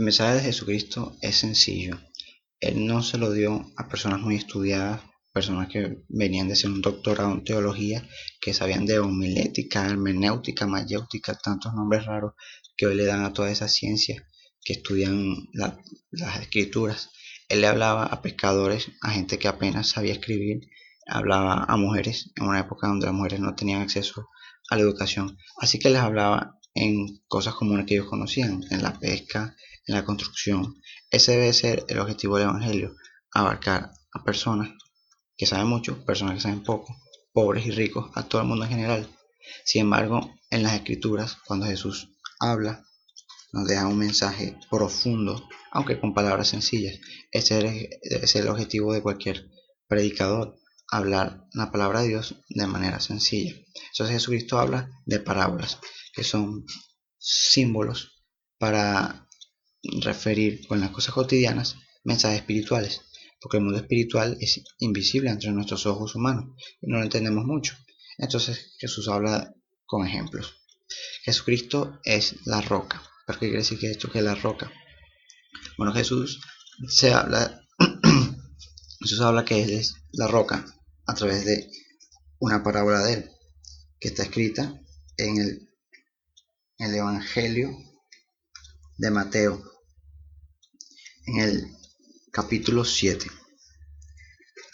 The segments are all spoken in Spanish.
El mensaje de Jesucristo es sencillo. Él no se lo dio a personas muy estudiadas, personas que venían de hacer un doctorado en teología, que sabían de homilética, hermenéutica, mayéutica, tantos nombres raros que hoy le dan a toda esa ciencia que estudian las escrituras. Él le hablaba a pescadores, a gente que apenas sabía escribir, hablaba a mujeres en una época donde las mujeres no tenían acceso a la educación. Así que les hablaba en cosas comunes que ellos conocían, en la pesca, en la construcción. Ese debe ser el objetivo del Evangelio, abarcar a personas que saben mucho, personas que saben poco, pobres y ricos, a todo el mundo en general. Sin embargo, en las Escrituras, cuando Jesús habla, nos deja un mensaje profundo, aunque con palabras sencillas. Ese es el objetivo de cualquier predicador, hablar la palabra de Dios de manera sencilla. Entonces Jesucristo habla de parábolas, que son símbolos para referir con las cosas cotidianas mensajes espirituales, porque el mundo espiritual es invisible entre nuestros ojos humanos y no lo entendemos mucho. Entonces Jesús habla con ejemplos. Jesucristo es la roca. ¿Pero qué quiere decir que esto que es la roca? Bueno, Jesús habla que Él es la roca a través de una parábola de Él, que está escrita en el Evangelio de Mateo, en el capítulo 7.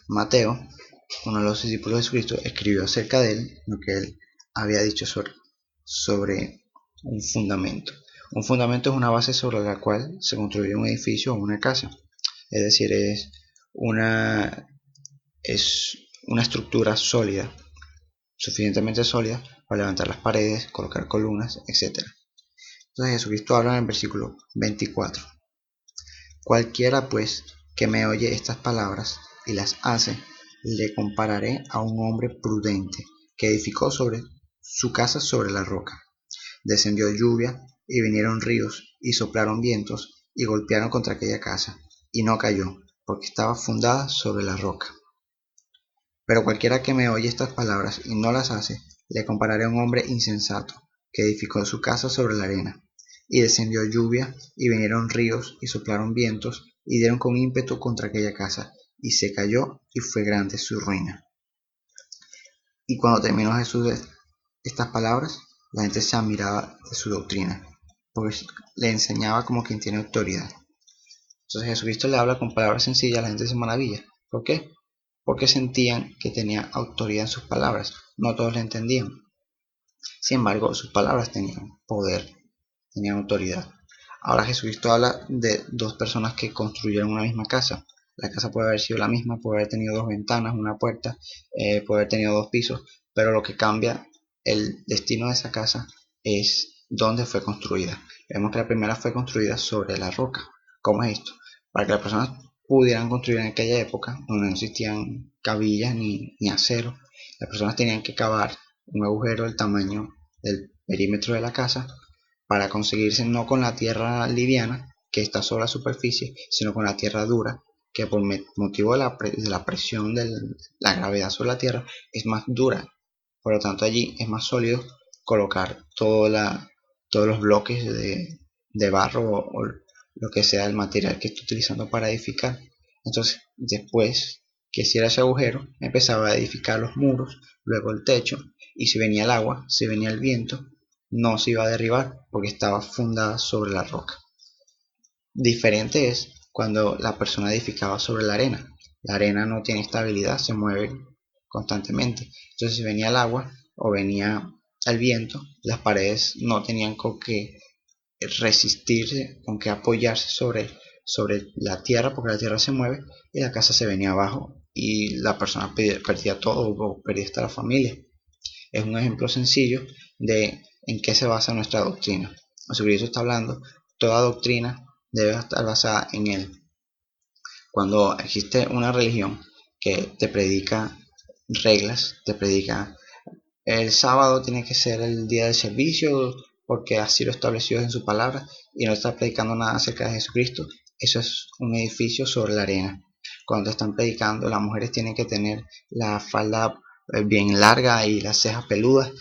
Mateo, uno de los discípulos de Jesucristo, escribió acerca de él lo que él había dicho sobre un fundamento. Un fundamento es una base sobre la cual se construye un edificio o una casa. Es decir, es una estructura sólida, suficientemente sólida para levantar las paredes, colocar columnas, etc. Entonces Jesucristo habla en el versículo 24. Cualquiera pues que me oye estas palabras y las hace, le compararé a un hombre prudente que edificó sobre su casa sobre la roca. Descendió lluvia y vinieron ríos y soplaron vientos y golpearon contra aquella casa, y no cayó, porque estaba fundada sobre la roca. Pero cualquiera que me oye estas palabras y no las hace, le compararé a un hombre insensato que edificó su casa sobre la arena. Y descendió lluvia y vinieron ríos y soplaron vientos y dieron con ímpetu contra aquella casa, y se cayó y fue grande su ruina. Y cuando terminó Jesús estas palabras, la gente se admiraba de su doctrina, porque le enseñaba como quien tiene autoridad. Entonces Jesucristo le habla con palabras sencillas, la gente se maravilla. ¿Por qué? Porque sentían que tenía autoridad en sus palabras. No todos le entendían. Sin embargo, sus palabras tenían poder, tenían autoridad. Ahora Jesucristo habla de dos personas que construyeron una misma casa. La casa puede haber sido la misma, puede haber tenido dos ventanas, una puerta, puede haber tenido dos pisos, pero lo que cambia el destino de esa casa es dónde fue construida. Vemos que la primera fue construida sobre la roca. ¿Cómo es esto? Para que las personas pudieran construir en aquella época, donde no existían cabillas ni acero, las personas tenían que cavar un agujero del tamaño del perímetro de la casa para conseguirse no con la tierra liviana que está sobre la superficie, sino con la tierra dura, que por motivo de la presión de la gravedad sobre la tierra es más dura. Por lo tanto, allí es más sólido colocar todos los bloques de barro o lo que sea el material que esté utilizando para edificar. Entonces, después que hiciera ese agujero, empezaba a edificar los muros, luego el techo, y si venía el agua, si venía el viento, no se iba a derribar porque estaba fundada sobre la roca. Diferente es cuando la persona edificaba sobre la arena. La arena no tiene estabilidad, se mueve constantemente. Entonces si venía el agua o venía el viento, las paredes no tenían con qué resistirse, con qué apoyarse sobre la tierra, porque la tierra se mueve y la casa se venía abajo y la persona perdía todo o perdía hasta la familia. Es un ejemplo sencillo de en qué se basa nuestra doctrina. Jesucristo está hablando, toda doctrina debe estar basada en Él. Cuando existe una religión que te predica reglas, te predica el sábado tiene que ser el día del servicio porque así lo estableció en su palabra y no está predicando nada acerca de Jesucristo, eso es un edificio sobre la arena. Cuando están predicando, las mujeres tienen que tener la falda bien larga y las cejas peludas,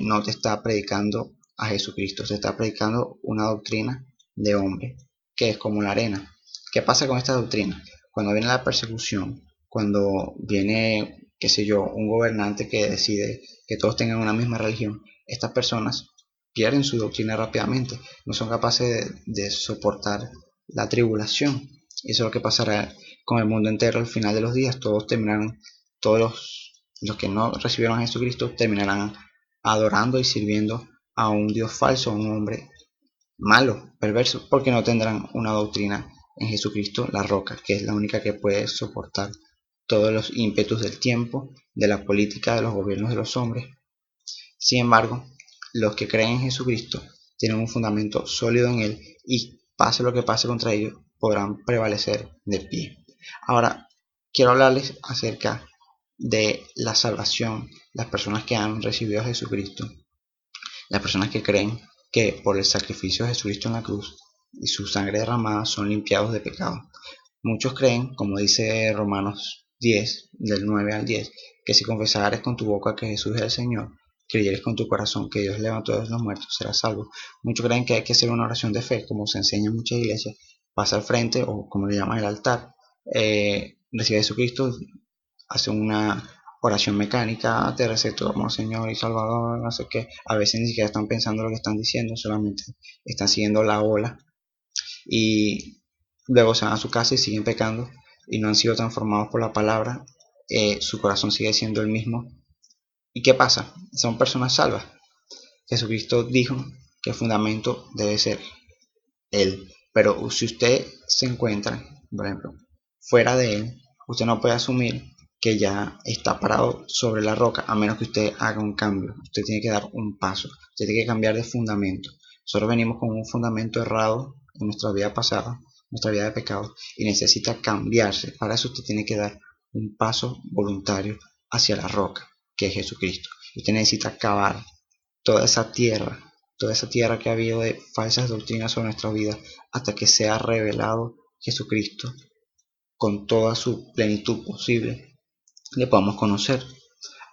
no te está predicando a Jesucristo, se está predicando una doctrina de hombre que es como la arena. ¿Qué pasa con esta doctrina? Cuando viene la persecución, cuando viene, qué sé yo, un gobernante que decide que todos tengan una misma religión, estas personas pierden su doctrina rápidamente, no son capaces de soportar la tribulación. Y eso es lo que pasará con el mundo entero al final de los días. Todos terminarán, todos los que no recibieron a Jesucristo terminarán adorando y sirviendo a un Dios falso, a un hombre malo, perverso, porque no tendrán una doctrina en Jesucristo, la roca, que es la única que puede soportar todos los ímpetus del tiempo, de la política, de los gobiernos de los hombres. Sin embargo, los que creen en Jesucristo tienen un fundamento sólido en él y pase lo que pase contra ellos, podrán prevalecer de pie. Ahora, quiero hablarles acerca de la salvación, las personas que han recibido a Jesucristo, las personas que creen que por el sacrificio de Jesucristo en la cruz y su sangre derramada son limpiados de pecado. Muchos creen, como dice Romanos 10, del 9 al 10, que si confesares con tu boca que Jesús es el Señor, creyeres con tu corazón que Dios levantó de los muertos, serás salvo. Muchos creen que hay que hacer una oración de fe, como se enseña en muchas iglesias, pasa al frente o como le llaman el altar, recibe a Jesucristo, hace una oración mecánica, te receto como Señor y Salvador, no sé qué. A veces ni siquiera están pensando lo que están diciendo, solamente están siguiendo la ola y luego se van a su casa y siguen pecando y no han sido transformados por la palabra. Su corazón sigue siendo el mismo. ¿Y qué pasa? Son personas salvas. Jesucristo dijo que el fundamento debe ser Él. Pero si usted se encuentra, por ejemplo, fuera de Él, usted no puede asumir que ya está parado sobre la roca, a menos que usted haga un cambio. Usted tiene que dar un paso, usted tiene que cambiar de fundamento. Nosotros venimos con un fundamento errado en nuestra vida pasada, nuestra vida de pecado, y necesita cambiarse. Para eso usted tiene que dar un paso voluntario hacia la roca, que es Jesucristo. Usted necesita cavar toda esa tierra que ha habido de falsas doctrinas sobre nuestra vida, hasta que sea revelado Jesucristo con toda su plenitud posible, le podamos conocer.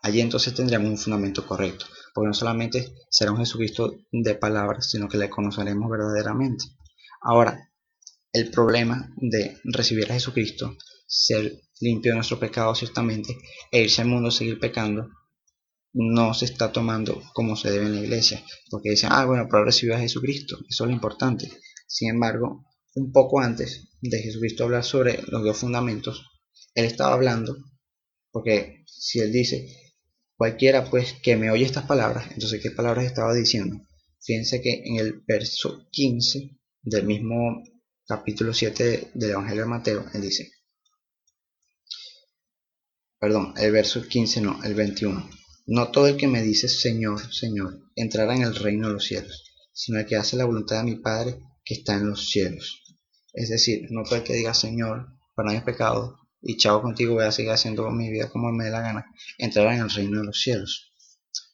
Allí entonces tendremos un fundamento correcto, porque no solamente será un Jesucristo de palabras, sino que le conoceremos verdaderamente. Ahora, el problema de recibir a Jesucristo, ser limpio de nuestro pecado ciertamente, e irse al mundo a seguir pecando, no se está tomando como se debe en la iglesia, porque dicen, bueno, pero recibió a Jesucristo, eso es lo importante. Sin embargo, un poco antes de Jesucristo hablar sobre los dos fundamentos, él estaba hablando, porque si él dice, cualquiera pues que me oye estas palabras, entonces ¿qué palabras estaba diciendo? Fíjense que en el verso 15 del mismo capítulo 7 del Evangelio de Mateo, él dice, perdón, el verso 15 no, el 21. No todo el que me dice Señor, Señor, entrará en el reino de los cielos, sino el que hace la voluntad de mi Padre que está en los cielos. Es decir, no todo el que diga Señor, para mis pecados, y chao contigo, voy a seguir haciendo mi vida como me dé la gana, entrará en el reino de los cielos.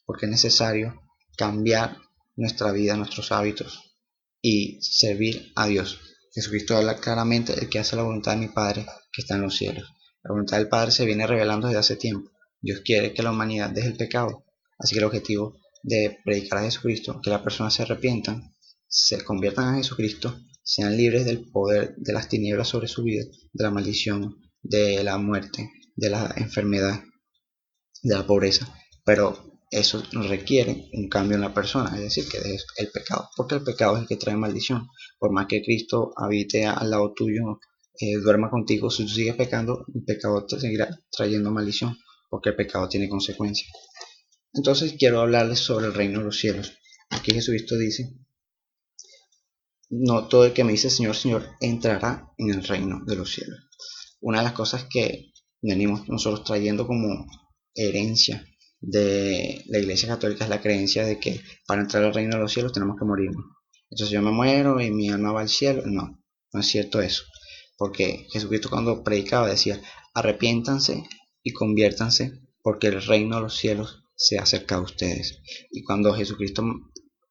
Porque es necesario cambiar nuestra vida, nuestros hábitos y servir a Dios. Jesucristo habla claramente el que hace la voluntad de mi Padre que está en los cielos. La voluntad del Padre se viene revelando desde hace tiempo. Dios quiere que la humanidad deje el pecado. Así que el objetivo de predicar a Jesucristo, que las personas se arrepientan, se conviertan a Jesucristo, sean libres del poder de las tinieblas sobre su vida, de la maldición, de la muerte, de la enfermedad, de la pobreza. Pero eso requiere un cambio en la persona, es decir, que dejes el pecado, porque el pecado es el que trae maldición. Por más que Cristo habite al lado tuyo, duerma contigo, si tú sigues pecando, el pecado te seguirá trayendo maldición, porque el pecado tiene consecuencias. Entonces quiero hablarles sobre el reino de los cielos. Aquí Jesucristo dice, no todo el que me dice Señor, Señor, entrará en el reino de los cielos. Una de las cosas que venimos nosotros trayendo como herencia de la Iglesia Católica es la creencia de que para entrar al reino de los cielos tenemos que morirnos. Entonces yo me muero y mi alma va al cielo. No, no es cierto eso. Porque Jesucristo cuando predicaba decía, arrepiéntanse y conviértanse porque el reino de los cielos se acerca a ustedes. Y cuando Jesucristo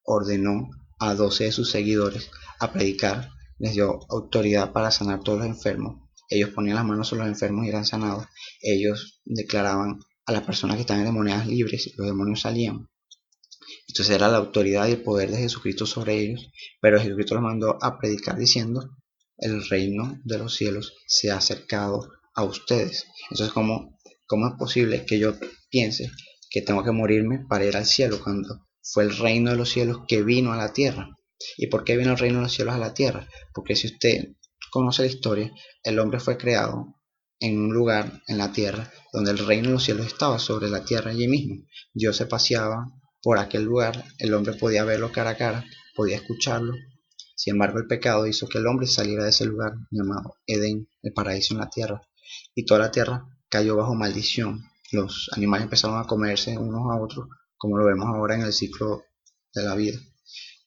ordenó a 12 de sus seguidores a predicar, les dio autoridad para sanar todos los enfermos. Ellos ponían las manos sobre los enfermos y eran sanados. Ellos declaraban a las personas que estaban endemoniadas libres y los demonios salían. Entonces era la autoridad y el poder de Jesucristo sobre ellos, pero Jesucristo los mandó a predicar diciendo el reino de los cielos se ha acercado a ustedes. Entonces, ¿cómo es posible que yo piense que tengo que morirme para ir al cielo cuando fue el reino de los cielos que vino a la tierra? ¿Y por qué vino el reino de los cielos a la tierra? Porque si usted conoce la historia, el hombre fue creado en un lugar en la tierra donde el reino de los cielos estaba sobre la tierra allí mismo. Dios se paseaba por aquel lugar, el hombre podía verlo cara a cara, podía escucharlo. Sin embargo, el pecado hizo que el hombre saliera de ese lugar llamado Edén, el paraíso en la tierra, y toda la tierra cayó bajo maldición. Los animales empezaron a comerse unos a otros, como lo vemos ahora en el ciclo de la vida.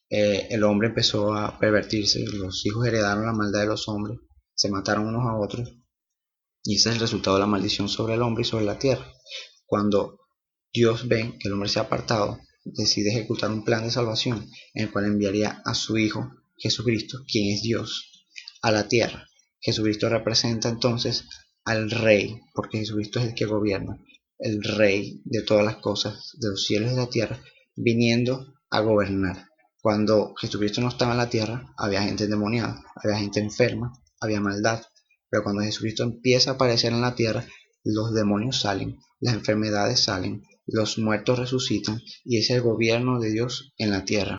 El hombre empezó a pervertirse, los hijos heredaron la maldad de los hombres, se mataron unos a otros, y ese es el resultado de la maldición sobre el hombre y sobre la tierra. Cuando Dios ve que el hombre se ha apartado, decide ejecutar un plan de salvación en el cual enviaría a su Hijo Jesucristo, quien es Dios, a la tierra. Jesucristo representa entonces al Rey, porque Jesucristo es el que gobierna, el Rey de todas las cosas, de los cielos y de la tierra, viniendo a gobernar. Cuando Jesucristo no estaba en la tierra, había gente endemoniada, había gente enferma, había maldad. Pero cuando Jesucristo empieza a aparecer en la tierra, los demonios salen, las enfermedades salen, los muertos resucitan, y es el gobierno de Dios en la tierra.